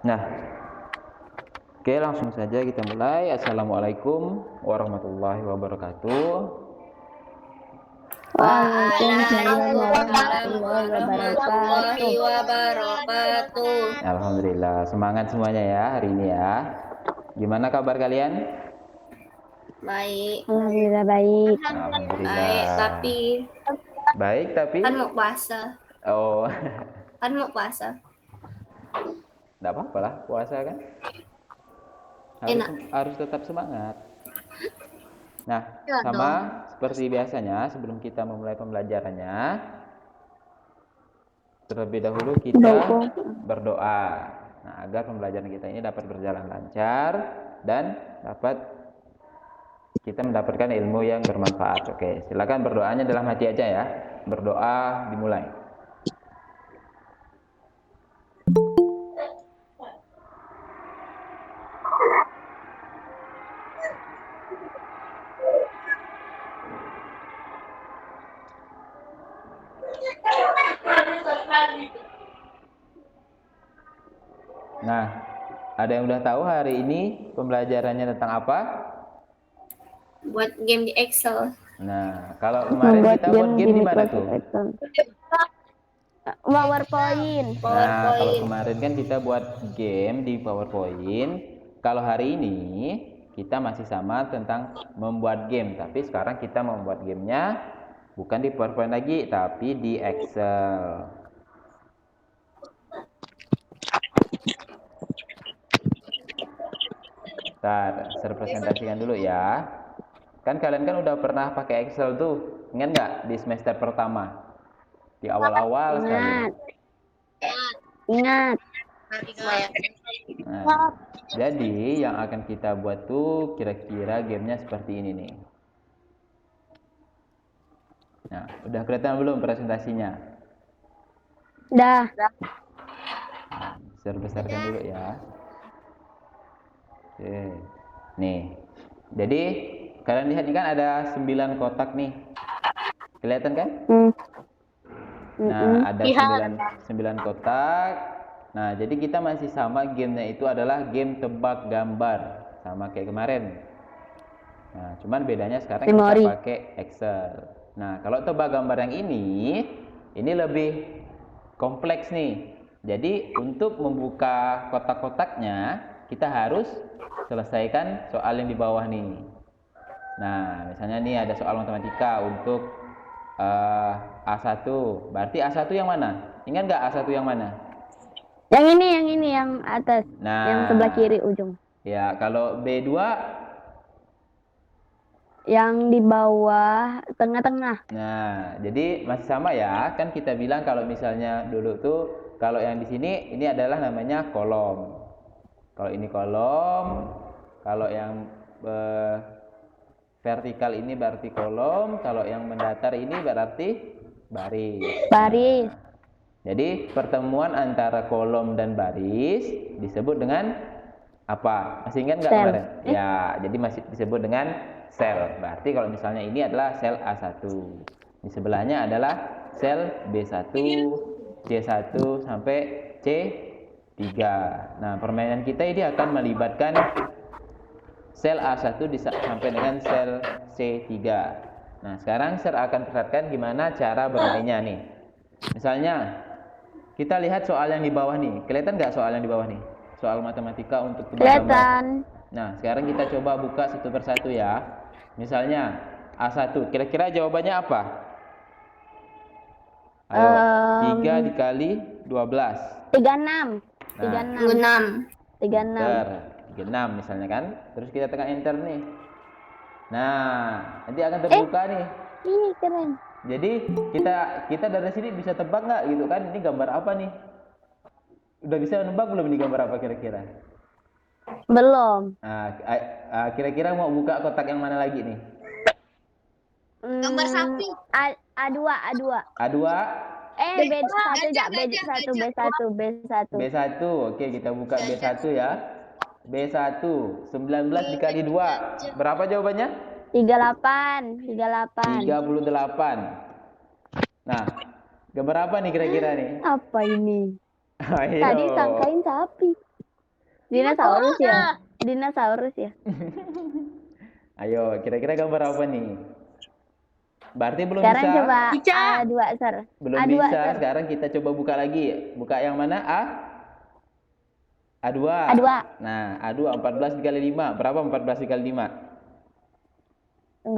Nah, oke, langsung saja kita mulai. Assalamualaikum warahmatullahi wabarakatuh. Waalaikumsalam warahmatullahi wabarakatuh. Alhamdulillah, semangat semuanya ya hari ini ya. Gimana kabar kalian? Baik. Alhamdulillah baik. Alhamdulillah. Baik tapi Kan mau puasa. oh, Kan mau puasa. enggak apa-apa lah, puasa kan. Harus tetap semangat. Nah, sama seperti biasanya sebelum kita memulai pembelajarannya, terlebih dahulu kita berdoa. Nah, agar pembelajaran kita ini dapat berjalan lancar dan dapat kita mendapatkan ilmu yang bermanfaat. Oke, silakan berdoanya dalam hati aja ya. Berdoa dimulai. Nah, ada yang udah tahu hari ini pembelajarannya tentang apa? Buat game di Excel. Nah, kalau kemarin kita buat game di mana tuh? PowerPoint. Nah, kalau kemarin kan kita buat game di PowerPoint. Kalau hari ini kita masih sama tentang membuat game, tapi sekarang kita membuat gamenya bukan di PowerPoint lagi, tapi di Excel. Bentar, saya presentasikan dulu ya. Kan kalian kan udah pernah pakai Excel tuh, ingat nggak di semester pertama? Di awal-awal sekali. Ingat. Nah, jadi yang akan kita buat tuh kira-kira gamenya seperti ini nih. Nah, udah kelihatan belum presentasinya? Dah. Nah, besarkan dulu ya. Oke. Nih. Jadi kalian lihat ini kan ada 9 kotak nih. Kelihatan kan? Nah, ada 9 kotak. Nah, jadi kita masih sama, gamenya itu adalah game tebak gambar, sama kayak kemarin. Nah, cuman bedanya sekarang kita pakai Excel. Nah, kalau tebak gambar yang ini lebih kompleks nih. Jadi untuk membuka kotak-kotaknya, kita harus selesaikan soal yang di bawah nih. Nah, misalnya nih ada soal matematika untuk A1. Berarti A1 yang mana? Ingat nggak A1 yang mana? Yang ini, yang atas. Nah, yang sebelah kiri ujung. Ya, kalau B2 yang di bawah tengah-tengah. Nah, jadi masih sama ya. Kan kita bilang kalau misalnya dulu tuh kalau yang di sini ini adalah namanya kolom. Kalau ini kolom, kalau yang vertikal ini berarti kolom, kalau yang mendatar ini berarti baris. Baris. Nah, jadi pertemuan antara kolom dan baris disebut dengan apa? Masih ingat nggak kemarin? Ya, jadi masih disebut dengan sel. Berarti kalau misalnya ini adalah sel A1. Di sebelahnya adalah sel B1, C1 sampai C3. Nah, permainan kita ini akan melibatkan sel A1 sampai dengan sel C3. Nah, sekarang saya akan perhatikan gimana cara bermainnya nih. Misalnya, kita lihat soal yang di bawah nih. Kelihatan nggak soal yang di bawah nih? Soal matematika untuk tebak gambar. Kelihatan. Nah, sekarang kita coba buka satu persatu ya. Misalnya A1, kira-kira jawabannya apa? Ayo, 3 dikali 12. 36. 36. 36 misalnya kan. Terus kita tekan enter nih. Nah, nanti akan terbuka nih. Ini keren. Jadi kita dari sini bisa tebak nggak gitu kan? Ini gambar apa nih? Udah bisa nebak belum ini gambar apa kira-kira? Belum. Nah, kira-kira mau buka kotak yang mana lagi nih? Gambar sapi. A2. A2. B1. Oke, kita buka B1 ya. B1 19 dikali 2. Berapa jawabannya? 38. 38. Nah, Gambar apa nih kira-kira nih? Apa ini? Ayo. Tadi sangkain sapi. Dinosaurus ya? Dinosaurus ya? Ayo, kira-kira gambar apa nih? Berarti belum Sekarang bisa? coba A2, Sir. Belum A2, bisa. Sir. Sekarang kita coba buka lagi. Buka yang mana? A2. A2. Nah, A2 14 dikali 5. Berapa 14 dikali 5?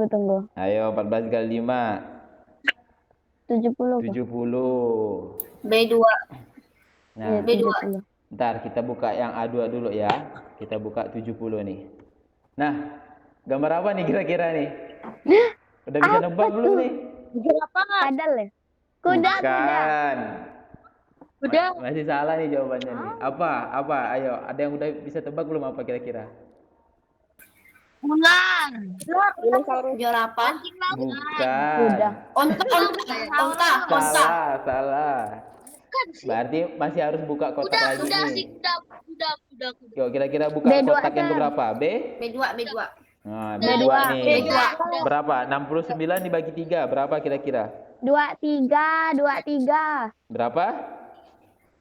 Tunggu. Ayo, 14 dikali 5. 70. 70. B2. Nah, Iya, B2. 70. ntar kita buka yang A2 dulu ya. Kita buka 70 nih. Nah, gambar apa nih kira-kira nih? Udah bisa nebak belum nih? Kadal ya? Kuda. Bukan. Kuda. Masih salah nih jawabannya nih. Apa? Ayo, ada yang udah bisa tebak belum apa kira-kira? Jerapah. Bukan. Kuda. Onta. Salah. Berarti masih harus buka kotak lagi nih. Kuda. Yuk, kira-kira buka B2, kotak yang Sir. keberapa? B2. Nah, B2 B2 nih. B2. Berapa? 69 dibagi 3. Berapa kira-kira? 23. Berapa?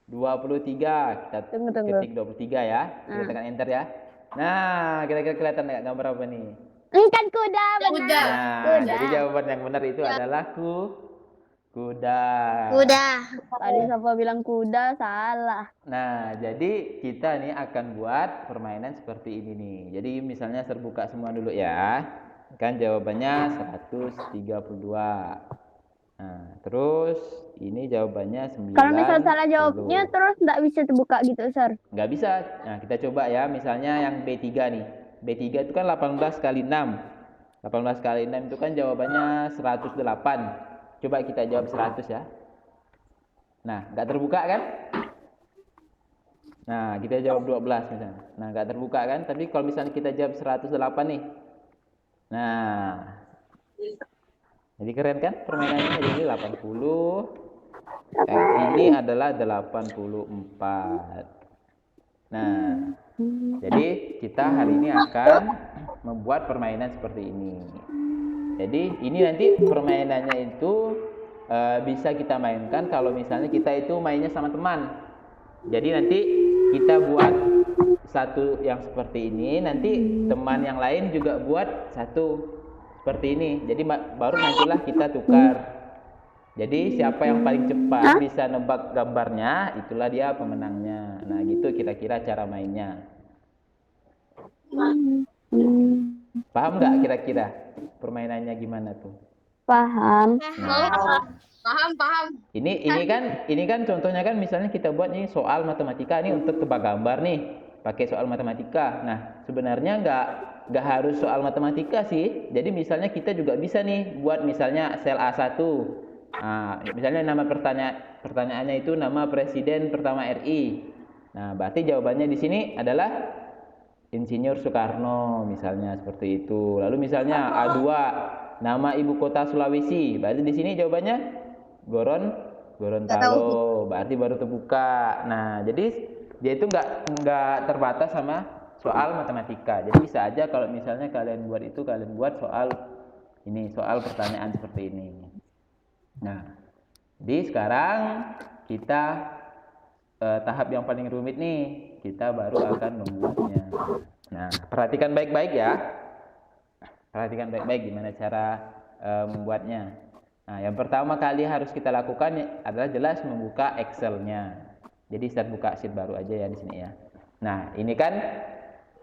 23. Kita Tunggu. ketik 23 ya. Kita tekan enter ya. Nah, kira-kira kelihatan nggak gambar apa nih? Kan kuda. Kuda. Nah, Kuda. jadi jawaban yang benar itu adalah kuda. Tadi siapa bilang kuda, salah. Nah, jadi kita nih akan buat permainan seperti ini nih. Jadi misalnya terbuka semua dulu ya. Kan jawabannya 132. Nah, terus ini jawabannya 90. Kalau misal salah jawabnya terus nggak bisa terbuka gitu, Sir. Nggak bisa. Nah, kita coba ya. Misalnya yang B3 nih. B3 itu kan 18 kali 6. 18 kali 6 itu kan jawabannya 108. Coba kita jawab 100 ya. Nah, nggak terbuka kan? Nah, kita jawab 12 misalnya. Nah, nggak terbuka kan? Tapi kalau misalnya kita jawab 108 nih. Nah, jadi keren kan permainannya? Jadi 80. Ini adalah 84. Nah, jadi kita hari ini akan membuat permainan seperti ini. Jadi ini nanti permainannya itu bisa kita mainkan kalau misalnya kita itu mainnya sama teman. Jadi nanti kita buat satu yang seperti ini, nanti teman yang lain juga buat satu seperti ini. Jadi baru nantilah kita tukar. Jadi siapa yang paling cepat bisa nebak gambarnya, itulah dia pemenangnya. Nah, gitu kira-kira cara mainnya. Paham nggak kira-kira permainannya gimana tuh? Paham. Paham. Ini kan contohnya kan misalnya kita buat nih soal matematika nih untuk tebak gambar nih, pakai soal matematika. Nah, sebenarnya nggak harus soal matematika sih. Jadi misalnya kita juga bisa nih buat misalnya sel A1. Nah, misalnya nama pertanyaannya itu nama Presiden pertama RI. Nah, berarti jawabannya di sini adalah Insinyur Soekarno misalnya seperti itu. Lalu misalnya A2 nama ibu kota Sulawesi. Berarti di sini jawabannya Gorontalo. Berarti baru terbuka. Nah, jadi dia itu nggak terbatas sama soal matematika. Jadi bisa aja kalau misalnya kalian buat soal pertanyaan seperti ini. Nah, jadi sekarang kita tahap yang paling rumit nih. Kita baru akan membuatnya. Nah, perhatikan baik-baik ya. Perhatikan baik-baik gimana cara membuatnya. Nah, yang pertama kali harus kita lakukan adalah jelas membuka Excel-nya. Jadi saya buka sheet baru aja ya di sini ya. Nah, ini kan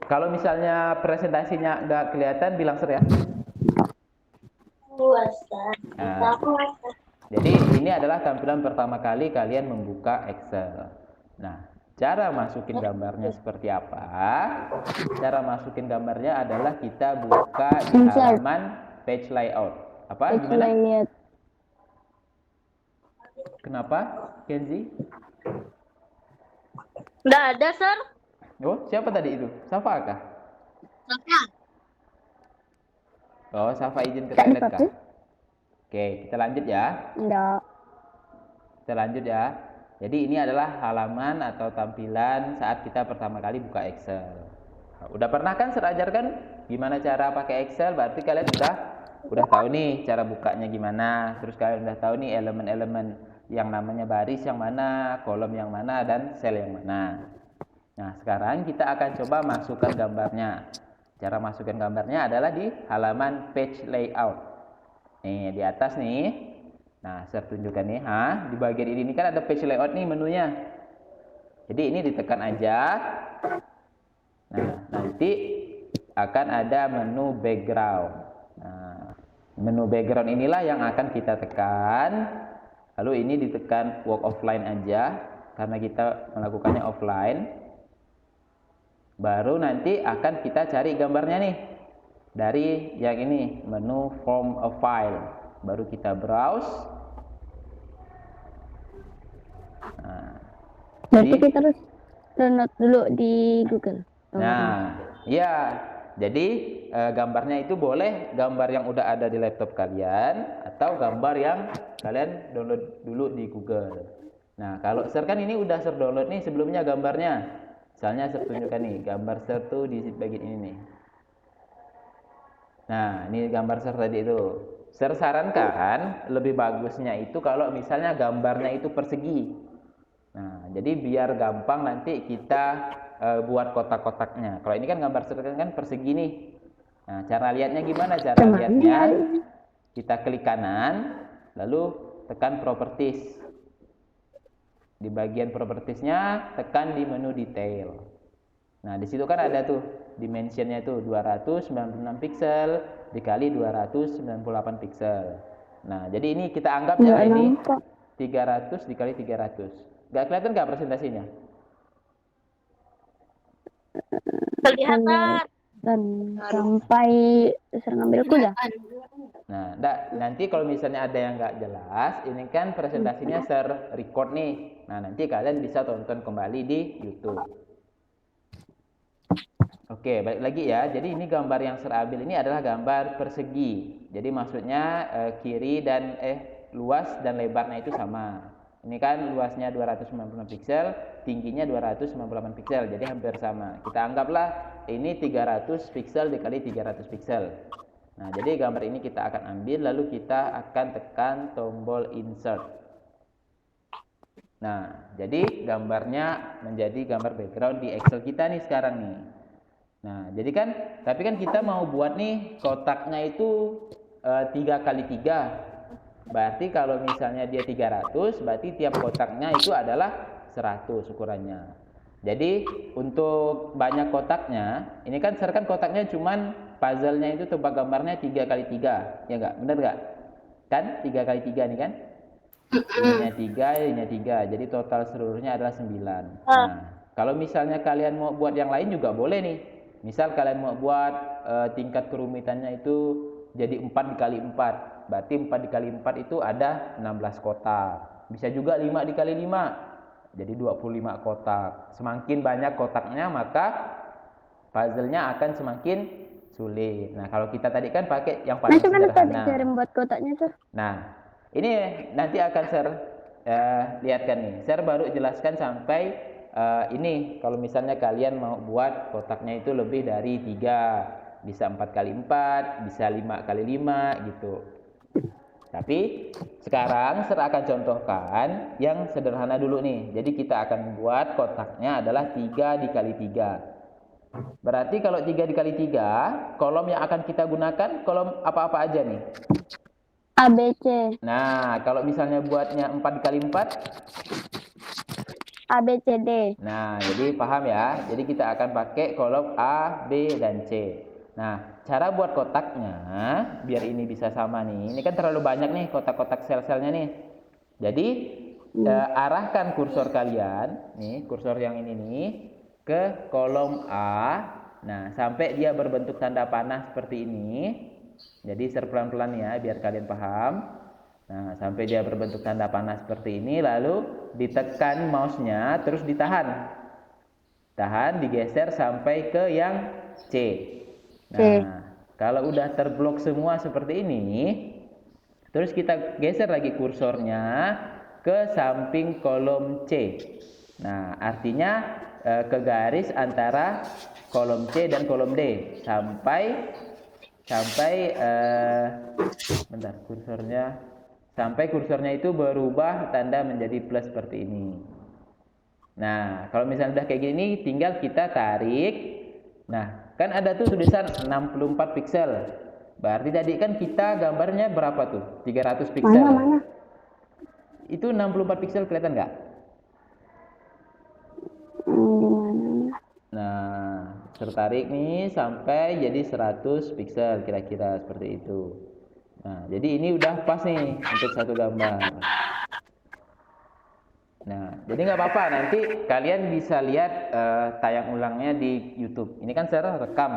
kalau misalnya presentasinya nggak kelihatan, bilang ser ya. Nah, jadi ini adalah tampilan pertama kali kalian membuka Excel. Nah, cara masukin gambarnya seperti apa? Cara masukin gambarnya adalah kita buka di halaman page layout. Apa? Gimana? Kenapa, Kenzi? Nggak ada, Sir. Oh, siapa tadi itu? Safa kah? Oh, Safa izin ke toilet kah? Oke, kita lanjut ya. Enggak. Kita lanjut ya. Jadi ini adalah halaman atau tampilan saat kita pertama kali buka Excel. Nah, udah pernah kan saya ajarkan gimana cara pakai Excel? Berarti kalian udah tahu nih cara bukanya gimana. Terus kalian udah tahu nih elemen-elemen yang namanya baris yang mana, kolom yang mana, dan sel yang mana. Nah, sekarang kita akan coba masukkan gambarnya. Cara masukkan gambarnya adalah di halaman page layout. Nih, di atas nih. Nah, saya tunjukkan nih. Di bagian ini kan ada page layout nih menunya. Jadi ini ditekan aja. Nah, nanti akan ada menu background. Nah, menu background inilah yang akan kita tekan. Lalu ini ditekan work offline aja karena kita melakukannya offline. Baru nanti akan kita cari gambarnya nih dari yang ini, menu from a file. Baru kita browse. Nah, Berarti kita harus download dulu di Google. nah, ya. Jadi gambarnya itu boleh gambar yang udah ada di laptop kalian atau gambar yang kalian download dulu di Google. Nah, kalau share kan ini udah share download nih sebelumnya gambarnya. Misalnya saya tunjukkan nih, gambar share tuh di bagian ini nih. Nah, ini gambar share tadi itu. Share sarankan lebih bagusnya itu kalau misalnya gambarnya itu persegi. Nah, jadi biar gampang nanti kita buat kotak-kotaknya. Kalau ini kan gambar share kan persegi nih. Nah, cara lihatnya gimana? Cara lihatnya kita klik kanan, lalu tekan properties. Di bagian propertiesnya tekan di menu detail. Nah, di situ kan ada tuh dimensionnya itu 296 pixel dikali 298 pixel. Nah, jadi ini kita anggap ya ini 300 dikali 300. Gak kelihatan nggak presentasinya? Kelihatan. Dan sampai saya ngambil kuda. Nah, nanti kalau misalnya ada yang nggak jelas, ini kan presentasinya share record nih. Nah, nanti kalian bisa tonton kembali di YouTube. Oke, balik lagi ya. Jadi ini gambar yang saya ambil ini adalah gambar persegi. Jadi maksudnya kiri dan luas dan lebarnya itu sama. Ini kan luasnya 296 pixel, tingginya 298 pixel, jadi hampir sama. Kita anggaplah ini 300 pixel dikali 300 pixel. Nah, jadi gambar ini kita akan ambil, lalu kita akan tekan tombol insert. Nah, jadi gambarnya menjadi gambar background di Excel kita nih sekarang nih. Nah, jadi kan, tapi kan kita mau buat nih kotaknya itu 3x3. Berarti kalau misalnya dia 300, berarti tiap kotaknya itu adalah 100 ukurannya. Jadi untuk banyak kotaknya, ini kan misalkan kotaknya cuman puzzle-nya itu tebak gambarnya 3x3, ya enggak? Bener enggak? Kan 3x3 nih kan? Ininya 3, ininya 3. Jadi total seluruhnya adalah 9. Nah, kalau misalnya kalian mau buat yang lain juga boleh nih. Misal kalian mau buat tingkat kerumitannya itu jadi 4 dikali 4. Berarti 4 dikali 4 itu ada 16 kotak. Bisa juga 5 dikali 5. Jadi 25 kotak. Semakin banyak kotaknya maka puzzle-nya akan semakin sulit. Nah, kalau kita tadi kan pakai yang paling sederhana. Cara membuat kotaknya tuh. Nah, ini nanti akan saya lihatkan nih. Saya baru jelaskan sampai ini. Kalau misalnya kalian mau buat kotaknya itu lebih dari 3, bisa 4 kali 4, bisa 5 kali 5 gitu. Tapi sekarang saya akan contohkan yang sederhana dulu nih. Jadi kita akan buat kotaknya adalah 3 dikali 3. Berarti kalau 3 dikali 3, kolom yang akan kita gunakan kolom apa-apa aja nih? ABC. Nah, kalau misalnya buatnya 4 dikali 4, ABCD. nah, jadi paham ya. Jadi kita akan pakai kolom A, B, dan C. Nah, cara buat kotaknya biar ini bisa sama nih. Ini kan terlalu banyak nih kotak-kotak sel-selnya nih. Jadi arahkan kursor kalian, nih kursor yang ini nih, ke kolom A. Nah, sampai dia berbentuk tanda panah seperti ini. Jadi pelan-pelan ya biar kalian paham. Nah, sampai dia berbentuk tanda panah seperti ini, lalu ditekan mouse-nya, terus ditahan. Tahan, digeser sampai ke yang C. Nah, kalau udah terblok semua seperti ini, terus kita geser lagi kursornya ke samping kolom C. Nah, artinya ke garis antara kolom C dan kolom D sampai bentar kursornya sampai kursornya itu berubah tanda menjadi plus seperti ini. Nah, kalau misalnya udah kayak gini, tinggal kita tarik. Nah, kan ada tuh tulisan 64 pixel. Berarti tadi kan kita gambarnya berapa tuh? 300 pixel. Mana? Itu 64 pixel kelihatan nggak? Di mana? Nah, tertarik nih sampai jadi 100 pixel kira-kira seperti itu. Nah, jadi ini udah pas nih untuk satu gambar. Nah, jadi nggak apa-apa, nanti kalian bisa lihat tayang ulangnya di YouTube. Ini kan saya rekam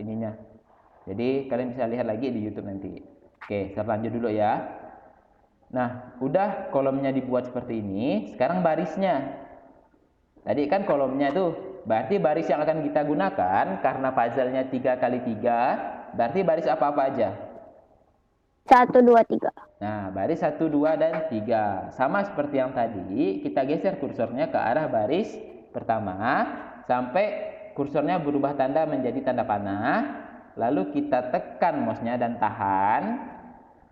ininya. Jadi kalian bisa lihat lagi di YouTube nanti. Oke, saya lanjut dulu ya. Nah, udah kolomnya dibuat seperti ini. Sekarang barisnya. Tadi kan kolomnya tuh, berarti baris yang akan kita gunakan karena puzzle-nya 3x3, berarti baris apa-apa aja? 1, 2, 3. Nah, baris 1, 2, dan 3. Sama seperti yang tadi, kita geser kursornya ke arah baris pertama, sampai kursornya berubah tanda menjadi tanda panah, lalu kita tekan mouse-nya dan tahan,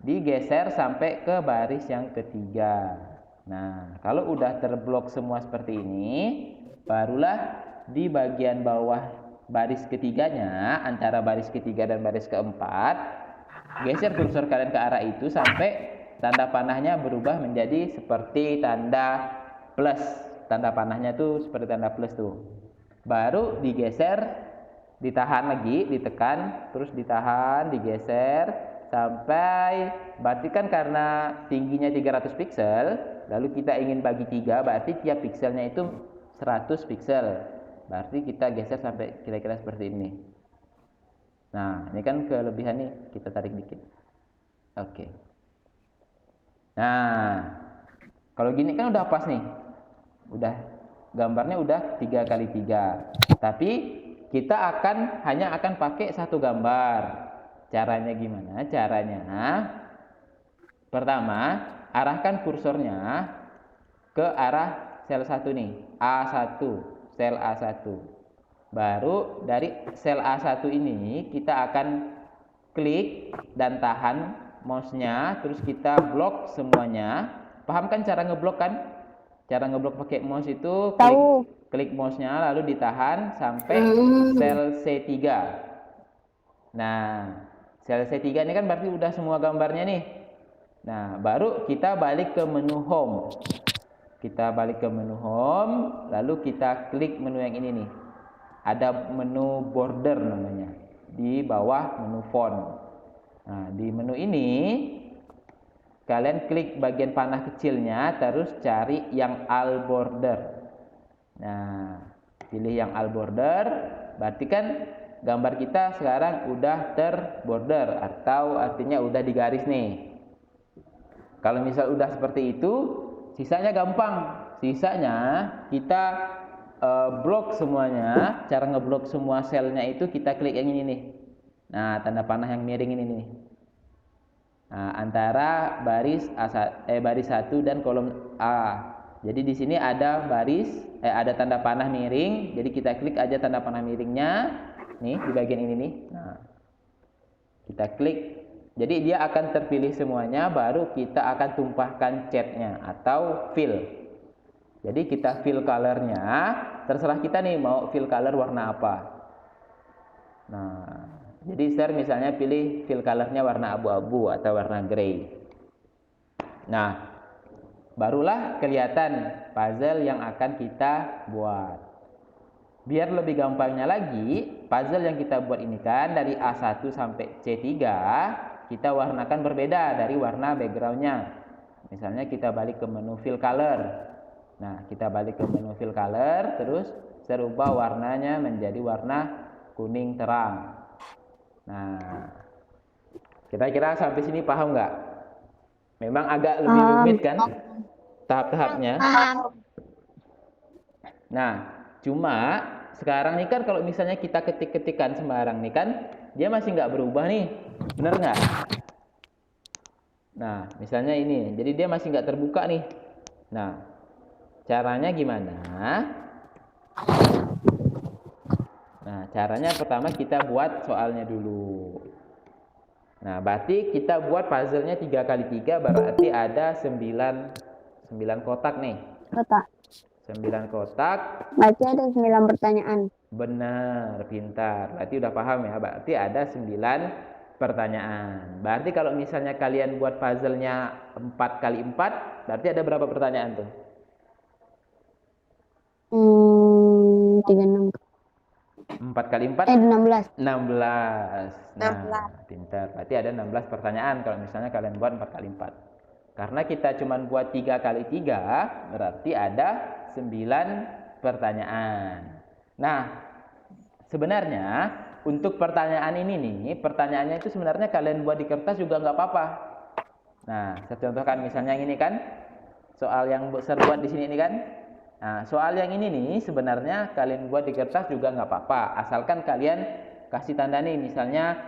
digeser sampai ke baris yang ketiga. Nah, kalau udah terblok semua seperti ini, barulah di bagian bawah baris ketiganya, antara baris ketiga dan baris keempat, geser kursor kalian ke arah itu sampai tanda panahnya berubah menjadi seperti tanda plus. Tanda panahnya tuh seperti tanda plus tuh. Baru digeser, ditahan lagi, ditekan, terus ditahan, digeser sampai, berarti kan karena tingginya 300 pixel, lalu kita ingin bagi 3, berarti tiap pixelnya itu 100 pixel. Berarti kita geser sampai kira-kira seperti ini. Nah, ini kan kelebihan nih, kita tarik dikit. Oke. Nah, kalau gini kan udah pas nih. Udah, gambarnya udah 3x3. Tapi kita hanya akan pakai satu gambar. Caranya gimana? Caranya, pertama, arahkan kursornya ke arah sel 1 nih, A1, sel A1. Baru dari sel A1 ini kita akan klik dan tahan mouse-nya, terus kita blok semuanya. Paham kan cara ngeblok kan? Cara ngeblok pakai mouse itu klik mouse-nya lalu ditahan sampai sel C3. Nah, sel C3 ini kan berarti udah semua gambarnya nih. Nah, baru kita balik ke menu home. Kita balik ke menu home, lalu kita klik menu yang ini nih. Ada menu border namanya, di bawah menu font. Nah, di menu ini kalian klik bagian panah kecilnya, terus cari yang all border. Nah, pilih yang all border, berarti kan gambar kita sekarang udah terborder, atau artinya udah digaris nih. Kalau misal udah seperti itu, sisanya gampang. Sisanya kita blok semuanya. Cara ngeblok semua selnya itu kita klik yang ini nih. Nah, tanda panah yang miring ini nih. Nah, antara baris baris 1 dan kolom A. Jadi di sini ada ada tanda panah miring. Jadi kita klik aja tanda panah miringnya nih di bagian ini nih. Nah, kita klik. Jadi dia akan terpilih semuanya, baru kita akan tumpahkan catnya atau fill. Jadi kita fill colornya, terserah kita nih mau fill color warna apa. Nah, jadi share misalnya pilih fill colornya warna abu-abu atau warna grey. Nah, barulah kelihatan puzzle yang akan kita buat. Biar lebih gampangnya lagi, puzzle yang kita buat ini kan dari A1 sampai C3, kita warnakan berbeda dari warna backgroundnya. Misalnya kita balik ke menu fill color. Nah, kita balik ke menu fill color, terus saya ubah warnanya menjadi warna kuning terang. Nah, kira-kira sampai sini paham nggak? Memang agak lebih rumit kan tahap-tahapnya. Nah, cuma sekarang nih kan kalau misalnya kita ketik-ketikan sembarang nih kan, dia masih nggak berubah nih, bener nggak? Nah, misalnya ini, jadi dia masih nggak terbuka nih. Nah, caranya gimana? Nah, caranya pertama kita buat soalnya dulu. Nah, berarti kita buat puzzle-nya 3 kali 3 berarti ada 9 kotak nih. Kotak. 9 kotak. Berarti ada 9 pertanyaan. Benar, pintar. Berarti udah paham ya. Berarti ada 9 pertanyaan. Berarti kalau misalnya kalian buat puzzle-nya 4 kali 4, berarti ada berapa pertanyaan tuh? 36. 4 kali 4? 16. 16. Nah, pintar. Berarti ada 16 pertanyaan kalau misalnya kalian buat 4 kali 4. Karena kita cuma buat 3 kali 3, berarti ada 9 pertanyaan. Nah, sebenarnya untuk pertanyaan ini nih, pertanyaannya itu sebenarnya kalian buat di kertas juga nggak apa-apa. Nah, saya contohkan misalnya yang ini kan, soal yang Sir buat di sini ini kan. Nah, soal yang ini nih sebenarnya kalian buat di kertas juga nggak apa-apa, asalkan kalian kasih tanda nih, misalnya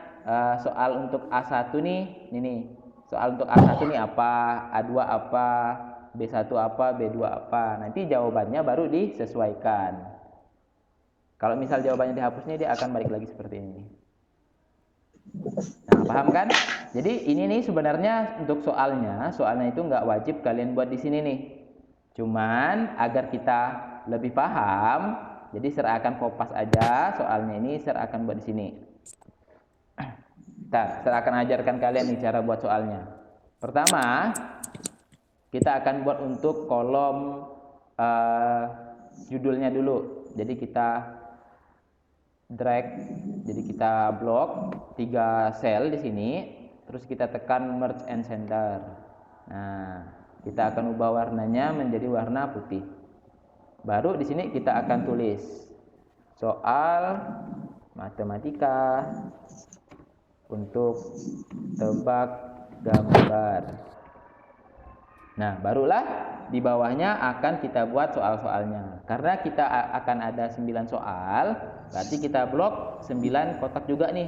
soal untuk A1 nih, ini soal untuk A1 nih apa, A2 apa, B1 apa, B2 apa. Nanti jawabannya baru disesuaikan. Kalau misal jawabannya dihapusnya, dia akan balik lagi seperti ini. Nah, paham kan? Jadi ini nih sebenarnya untuk soalnya itu nggak wajib kalian buat di sini nih. Cuman agar kita lebih paham, jadi Sir akan kopas aja soalnya ini, Sir akan buat di sini. Sir akan ajarkan kalian nih cara buat soalnya. Pertama, kita akan buat untuk kolom judulnya dulu. Jadi kita drag, jadi kita blok 3 sel di sini, terus kita tekan merge and center. Nah, kita akan ubah warnanya menjadi warna putih. Baru di sini kita akan tulis soal matematika untuk tebak gambar. Nah, barulah di bawahnya akan kita buat soal-soalnya. Karena kita akan ada 9 soal, berarti kita blok 9 kotak juga nih.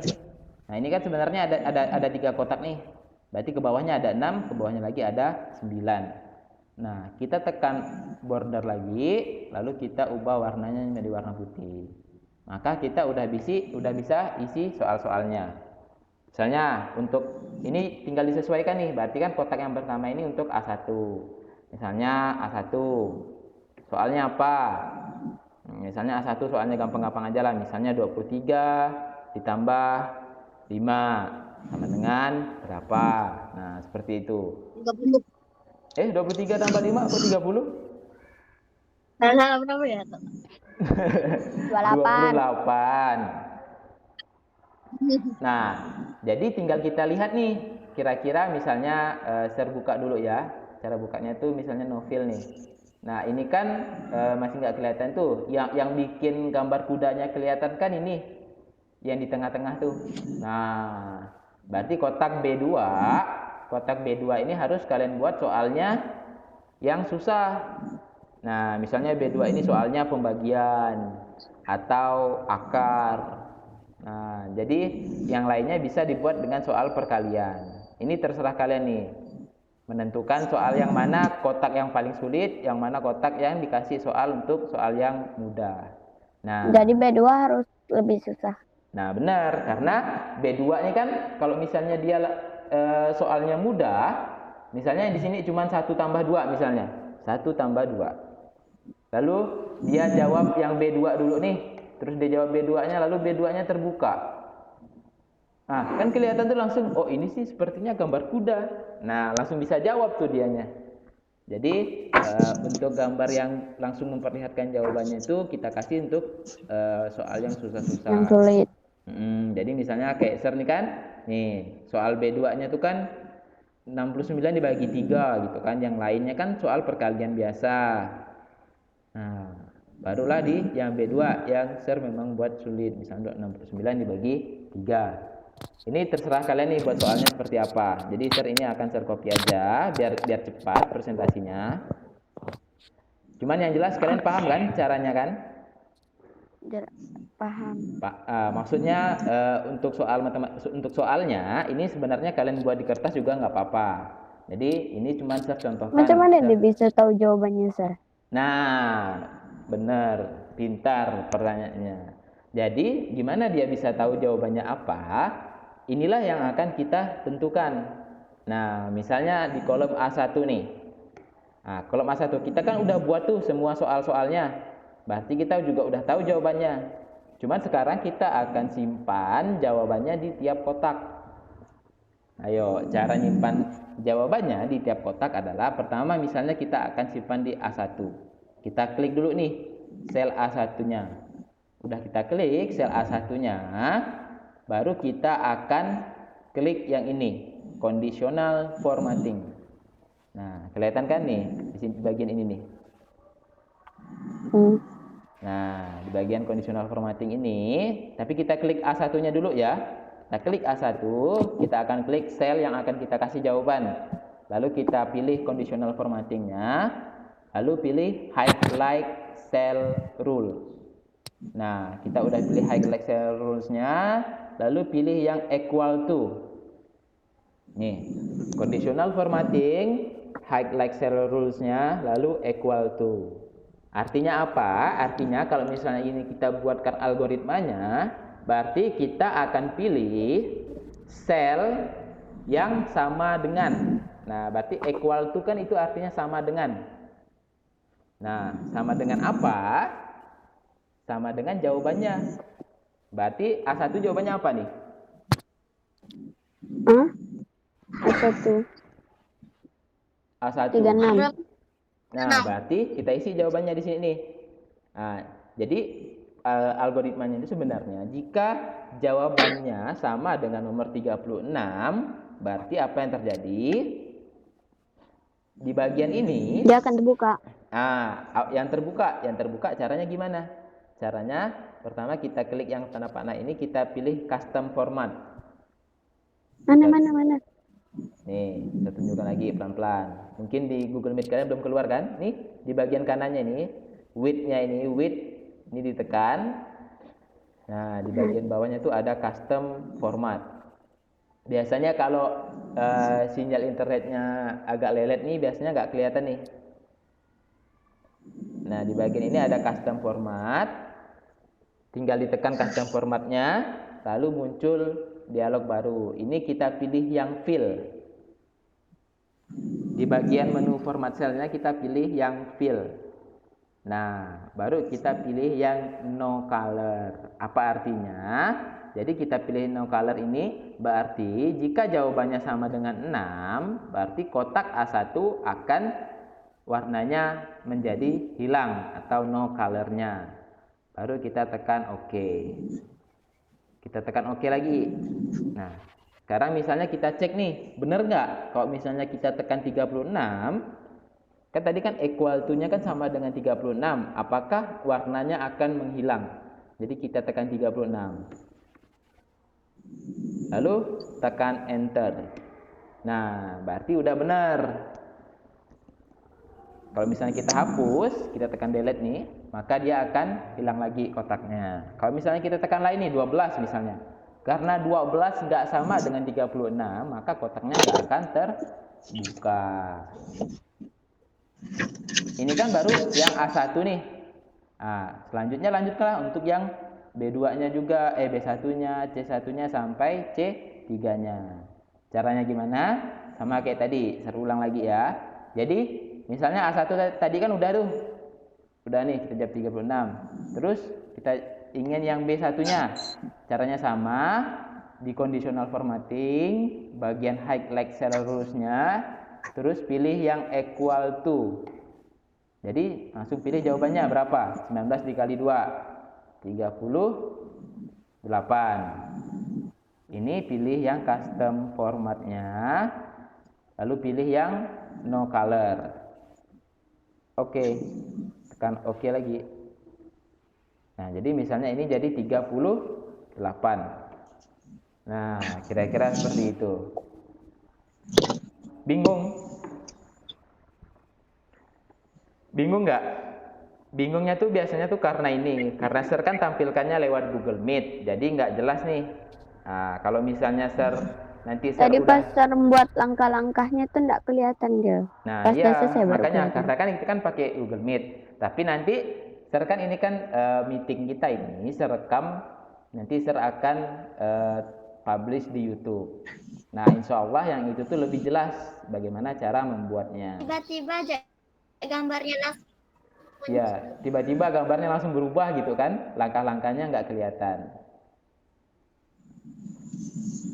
Nah, ini kan sebenarnya ada 3 kotak nih. Berarti ke bawahnya ada 6, ke bawahnya lagi ada 9. Nah, kita tekan border lagi, lalu kita ubah warnanya menjadi warna putih. Maka kita udah bisa isi soal-soalnya. Misalnya untuk ini tinggal disesuaikan nih, berarti kan kotak yang pertama ini untuk A1. Misalnya A1, soalnya apa? Misalnya A1 soalnya gampang-gampang aja lah, misalnya 23 ditambah 5 sama dengan berapa? Nah, seperti itu. 30. 23 tambah 5 kok 30? Salah berapa ya? 28. 28. Nah, jadi tinggal kita lihat nih, kira-kira misalnya Sir buka dulu ya. Cara bukanya tuh misalnya novel nih. Nah, ini kan masih nggak kelihatan tuh. Yang bikin gambar kudanya kelihatan kan ini, yang di tengah-tengah tuh. Nah, berarti kotak B2 ini harus kalian buat soalnya yang susah. Nah, misalnya B2 ini soalnya pembagian atau akar. Nah, jadi yang lainnya bisa dibuat dengan soal perkalian. Ini terserah kalian nih, menentukan soal yang mana kotak yang paling sulit, yang mana kotak yang dikasih soal untuk soal yang mudah. Nah, Jadi B2 harus lebih susah. nah benar, karena B2 ini kan kalau misalnya dia soalnya mudah, misalnya di sini cuma 1 tambah 2 misalnya, 1 tambah 2. Lalu dia jawab yang B2 dulu nih, terus dia jawab B2-nya, lalu B2-nya terbuka. Nah, kan kelihatan tuh langsung, oh ini sih sepertinya gambar kuda. Nah, langsung bisa jawab tuh dianya. Jadi untuk gambar yang langsung memperlihatkan jawabannya itu kita kasih untuk soal yang susah-susah. Yang sulit. Jadi misalnya kayak Sir nih kan, nih soal B2-nya tuh kan 69 dibagi 3 gitu kan, yang lainnya kan soal perkalian biasa. Nah, barulah di yang B2 yang Sir memang buat sulit, misalnya 69 dibagi 3. Ini terserah kalian nih buat soalnya seperti apa. Jadi Sir ini akan Sir copy aja biar cepat presentasinya. Cuman yang jelas kalian paham kan caranya kan? Paham. Maksudnya untuk soalnya ini sebenarnya kalian buat di kertas juga nggak apa-apa. Jadi ini cuma Sir contohkan. Macam mana dia bisa tahu jawabannya, Sir? Nah, benar, pintar pertanyaannya. Jadi, gimana dia bisa tahu jawabannya apa? inilah yang akan kita tentukan. Nah, misalnya di kolom A1 nih. Nah, kolom A1 kita kan udah buat tuh semua soal-soalnya. Berarti kita juga udah tahu jawabannya. Cuman sekarang kita akan simpan jawabannya di tiap kotak. Ayo, cara nyimpan jawabannya di tiap kotak adalah pertama misalnya kita akan simpan di A1. Kita klik dulu nih sel A1-nya. Udah kita klik sel A1-nya, baru kita akan klik yang ini, conditional formatting. Nah, kelihatan kan nih di sini bagian ini nih. Nah, di bagian conditional formatting ini, tapi kita klik A1-nya dulu ya. Nah, klik A1, kita akan klik sel yang akan kita kasih jawaban. Lalu kita pilih conditional formatting-nya, lalu pilih highlight cell rule. Nah, kita udah pilih highlight cell rules-nya, lalu pilih yang equal to. Nih, conditional formatting, highlight cell rules-nya, lalu equal to. Artinya apa? Artinya kalau misalnya ini kita buatkan algoritmanya, berarti kita akan pilih sel yang sama dengan. Nah, berarti equal to kan itu artinya sama dengan. Nah, sama dengan apa? Sama dengan jawabannya. Berarti A1 jawabannya apa nih? A1. A1. 36. Nah, berarti kita isi jawabannya di sini nih. Nah, jadi algoritmanya itu sebenarnya jika jawabannya sama dengan nomor 36, berarti apa yang terjadi? Di bagian ini Dia akan terbuka. yang terbuka caranya gimana? Caranya pertama kita klik yang tanda panah ini, kita pilih custom format. Mana? Nih, saya tunjukkan lagi pelan-pelan. Mungkin di Google Meet kalian belum keluar kan? Nih, di bagian kanannya ini, width-nya ini, ini ditekan. Nah, di bagian bawahnya tuh ada custom format. Biasanya kalau sinyal internetnya agak lelet nih, biasanya nggak kelihatan nih. Nah, di bagian ini ada custom format. Tinggal ditekan custom formatnya, lalu muncul dialog baru. Ini kita pilih yang fill. Di bagian menu format cell-nya kita pilih yang fill. Nah, baru kita pilih yang no color. Apa artinya? Jadi kita pilih no color ini berarti jika jawabannya sama dengan 6, berarti kotak A1 akan warnanya menjadi hilang atau no color-nya. Baru kita tekan OK. Kita tekan OK lagi. Nah, sekarang misalnya kita cek nih, bener nggak? Kalau misalnya kita tekan 36, kan tadi kan equal to-nya kan sama dengan 36. Apakah warnanya akan menghilang? Jadi kita tekan 36. Lalu tekan enter. Nah, berarti udah benar. Kalau misalnya kita hapus, kita tekan delete nih, maka dia akan hilang lagi kotaknya. Kalau misalnya kita tekan lain nih, 12 misalnya. Karena 12 nggak sama dengan 36, maka kotaknya nggak akan terbuka. Ini kan baru yang A1 nih. Nah, selanjutnya lanjutlah untuk yang B2-nya juga, B1-nya, C1-nya sampai C3-nya. Caranya gimana? Sama kayak tadi, saya ulang lagi ya. Jadi, misalnya A1 tadi kan udah tuh. Udah nih, kita jawab 36. Terus kita ingin yang B1-nya. Caranya sama, di conditional formatting, bagian highlight cell rules-nya, terus pilih yang equal to. Jadi langsung pilih jawabannya berapa? 19 dikali 2, 38. Ini pilih yang custom formatnya, lalu pilih yang no color. Oke, tekan OK lagi. Nah, jadi misalnya ini jadi 38. Nah, kira-kira seperti itu. Bingung? Bingung nggak? Bingungnya tuh biasanya tuh karena ini. Karena Sir kan tampilkannya lewat Google Meet. Jadi nggak jelas nih. Nah, kalau misalnya Sir nanti Sir Tadi udah... pas Sir membuat langkah-langkahnya tuh nggak kelihatan dia. Nah, Pas iya, selesai baru makanya kelihatan. karena kan itu kan pakai Google Meet. Tapi nanti Sir kan ini kan meeting kita ini, Sir rekam. Nanti Sir akan publish di YouTube. Nah, insya Allah yang itu tuh lebih jelas bagaimana cara membuatnya. Tiba-tiba aja gambarnya langsung. Ya, tiba-tiba gambarnya langsung berubah gitu kan, langkah-langkahnya nggak kelihatan.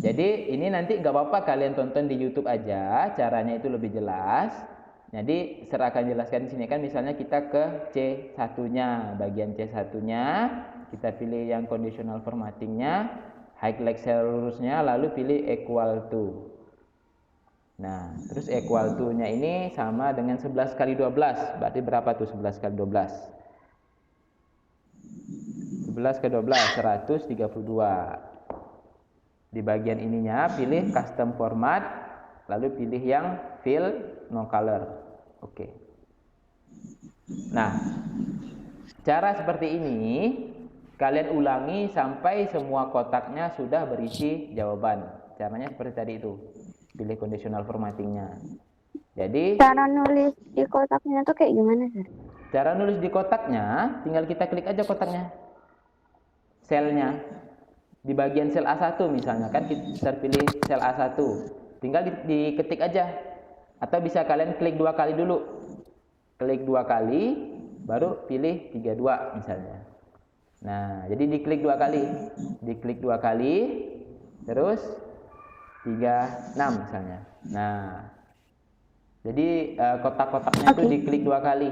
Jadi ini nanti nggak apa-apa kalian tonton di YouTube aja, caranya itu lebih jelas. Jadi saya akan jelaskan di sini kan, misalnya kita ke C1-nya, bagian C1-nya, kita pilih yang conditional formattingnya, highlight cell lurusnya, lalu pilih equal to. Nah, terus equal to-nya ini sama dengan 11 kali 12. Berarti berapa tuh 11 kali 12? 11 kali 12, 132. Di bagian ininya pilih custom format, lalu pilih yang fill no color. Oke. Nah, cara seperti ini kalian ulangi sampai semua kotaknya sudah berisi jawaban. Caranya seperti tadi itu. Pilih conditional formattingnya. Jadi cara nulis di kotaknya tuh kayak gimana, Sir? cara nulis di kotaknya, tinggal kita klik aja kotaknya, selnya. Di bagian sel A1 misalnya kan, kita pilih sel A1, tinggal diketik aja, atau bisa kalian klik 2 kali dulu, klik 2 kali baru pilih 32 misalnya. Nah, jadi diklik 2 kali, diklik 2 kali terus 36 misalnya. Nah, jadi kotak-kotaknya itu diklik 2 kali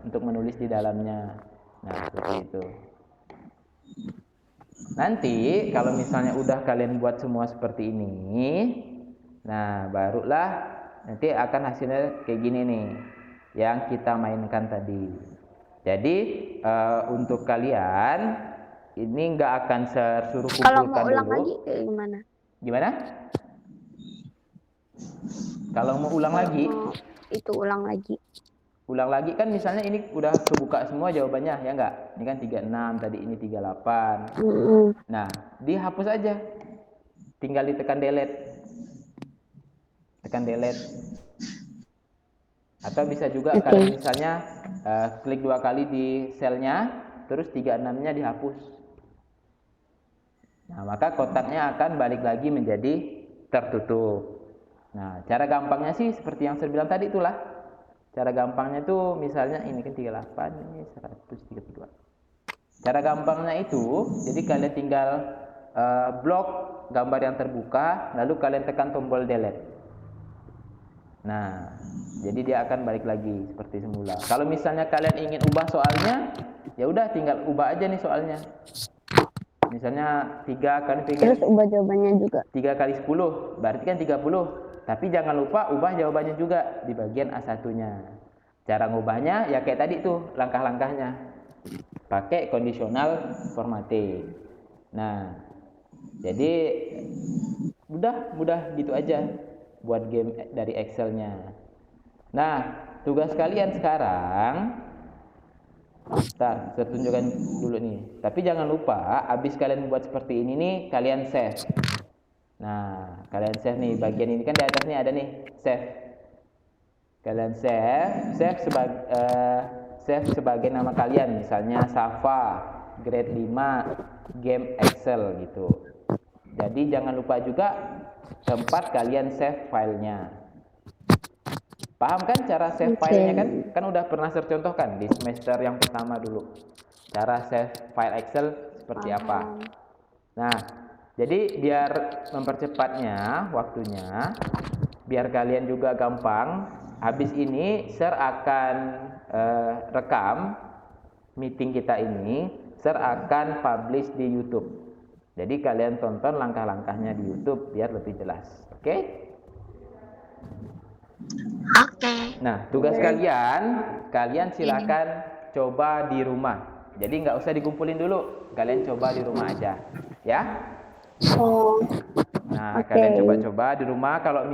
untuk menulis di dalamnya. Nah, seperti itu. Nanti kalau misalnya udah kalian buat semua seperti ini, nah barulah nanti akan hasilnya kayak gini nih, yang kita mainkan tadi. Jadi untuk kalian ini nggak akan suruh kumpulkan dulu. Kalau mau ulang lagi kayak gimana? Gimana? Kalau mau ulang lagi? Itu ulang lagi. Ulang lagi kan misalnya ini udah kebuka semua jawabannya, ya enggak? Ini kan 36, tadi ini 38. Nah, dihapus aja. Tinggal ditekan delete. Tekan delete. Atau bisa juga kalian misalnya klik 2 kali di selnya, terus 36-nya dihapus. Nah, maka kotaknya akan balik lagi menjadi tertutup. Nah, cara gampangnya sih seperti yang saya bilang tadi itulah. Cara gampangnya itu misalnya ini kan 38, ini 132. Cara gampangnya itu, jadi kalian tinggal blok gambar yang terbuka, lalu kalian tekan tombol delete. Nah, jadi dia akan balik lagi seperti semula. Kalau misalnya kalian ingin ubah soalnya, ya udah tinggal ubah aja nih soalnya. Misalnya 3 kali pengen. Terus ubah jawabannya juga. 3 kali 10, berarti kan 30. Tapi jangan lupa ubah jawabannya juga di bagian A1-nya. Cara ngubahnya ya kayak tadi tuh langkah-langkahnya. Pakai conditional formatting. Nah, jadi mudah gitu aja buat game dari Excel-nya. Nah, tugas kalian sekarang, saya tunjukkan dulu nih. Tapi jangan lupa, habis kalian buat seperti ini nih, kalian save. Nah, kalian save nih, bagian ini kan di atas nih ada nih, save. Kalian save sebagai nama kalian, misalnya Safa, grade 5, game Excel gitu. Jadi jangan lupa juga tempat kalian save filenya. Paham kan cara save filenya kan? Kan udah pernah saya contohkan di semester yang pertama dulu. Cara save file Excel seperti apa. Nah, jadi biar mempercepatnya waktunya, biar kalian juga gampang, habis ini Sir akan rekam meeting kita ini, Sir akan publish di YouTube. Jadi kalian tonton langkah-langkahnya di YouTube biar lebih jelas. Oke? Oke. Nah, tugas kalian silakan coba di rumah. Jadi nggak usah dikumpulin dulu, kalian coba di rumah aja, ya. Nah, kalian coba-coba di rumah. Kalau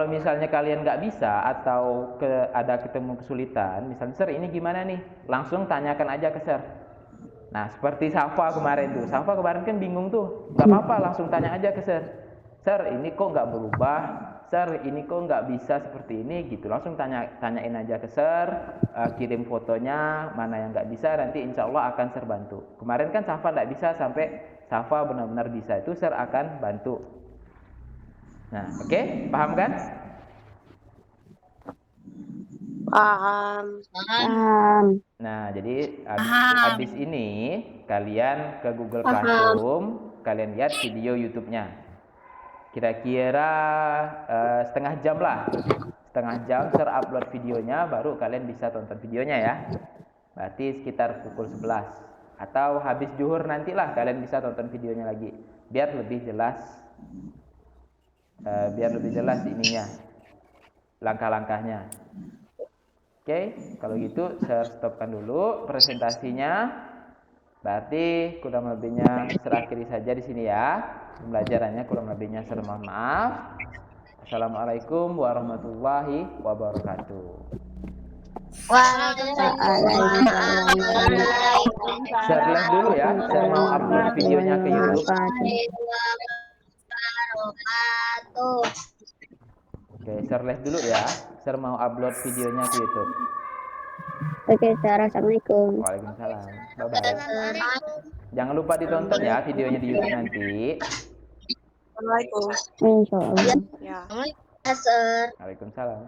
misalnya kalian nggak bisa atau ada ketemu kesulitan, misalnya Sir ini gimana nih, langsung tanyakan aja ke Sir. Nah, seperti Safa kemarin tuh. Safa kemarin kan bingung tuh, nggak apa-apa, langsung tanya aja ke Sir. Sir ini kok nggak berubah? Sir ini kok nggak bisa seperti ini gitu. Langsung tanyain aja ke Sir, kirim fotonya, mana yang nggak bisa, nanti insya Allah akan Sir bantu. Kemarin kan Safa nggak bisa sampai Safa benar-benar bisa, itu Sir akan bantu. Nah, oke, paham kan? Paham. Paham. Nah, jadi habis ini kalian ke Google Paham. Classroom, kalian lihat video YouTube-nya. Kira-kira setengah jam lah. Setengah jam Sir upload videonya, baru kalian bisa tonton videonya ya. Berarti sekitar pukul 11. Atau habis zuhur nantilah kalian bisa tonton videonya lagi. Biar lebih jelas. Ininya. Langkah-langkahnya. Oke, kalau gitu saya stopkan dulu presentasinya. Berarti kurang lebihnya saya akhiri saja di sini ya. Pembelajarannya kurang lebihnya saya mohon maaf. Assalamualaikum warahmatullahi wabarakatuh. Share live dulu ya. Saya mau upload videonya ke YouTube. Oke, share live dulu ya. Saya mau upload videonya ke YouTube. Oke, Sir. Assalamualaikum. Waalaikumsalam. Bye-bye. Assalamualaikum. Jangan lupa ditonton ya videonya di YouTube nanti. Assalamualaikum. Insya Allah. Ya. Sir. Waalaikumsalam.